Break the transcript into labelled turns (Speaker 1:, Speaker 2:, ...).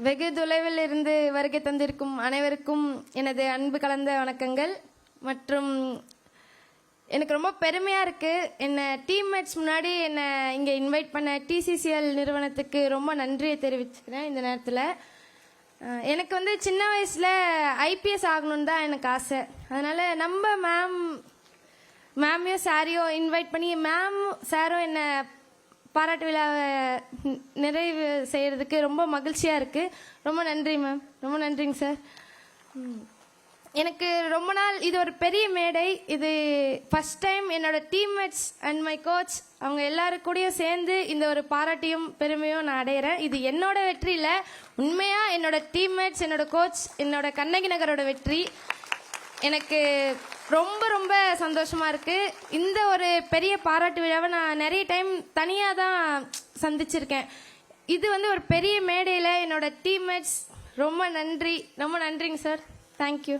Speaker 1: வெகு தொலைவில் இருந்து வருகை தந்திருக்கும் அனைவருக்கும் எனது அன்பு கலந்த வணக்கங்கள். மற்றும் எனக்கு ரொம்ப பெருமையாக இருக்குது, என்னை டீம்மேட்ஸ் முன்னாடி என்னை இங்கே இன்வைட் பண்ண டிசிசிஎல் நிறுவனத்துக்கு ரொம்ப நன்றியை தெரிவிச்சுக்கிறேன். இந்த நேரத்தில் எனக்கு வந்து சின்ன வயசில் ஐபிஎஸ் ஆகணுன்னு தான் எனக்கு ஆசை. அதனால் நம்ம மேமையோ சாரையோ இன்வைட் பண்ணி சாரும் என்னை பாராட்டு விழாவை நிறைவு செய்கிறதுக்கு ரொம்ப மகிழ்ச்சியாக இருக்குது. ரொம்ப நன்றி மேம், ரொம்ப நன்றிங்க சார். எனக்கு ரொம்ப நாள் இது ஒரு பெரிய மேடை. இது ஃபஸ்ட் டைம் என்னோடய டீம்மேட்ஸ் அண்ட் மை கோச் அவங்க எல்லாரும் கூடயும் சேர்ந்து இந்த ஒரு பாராட்டியும் பெருமையும் நான் அடையிறேன். இது என்னோட வெற்றி இல்லை, உண்மையாக என்னோடய டீம்மேட்ஸ், என்னோடய கோச், என்னோடய கண்ணகி நகரோட வெற்றி. எனக்கு ரொம்ப ரொம்ப சந்தோஷமாக இருக்குது. இந்த ஒரு பெரிய பாராட்டு விழாவை நான் நிறைய டைம் தனியாக தான் சந்திச்சிருக்கேன். இது வந்து ஒரு பெரிய மேடையில் என்னோடய டீம்மேட்ஸ் ரொம்ப நன்றி, ரொம்ப நன்றிங்க சார். தேங்க்யூ.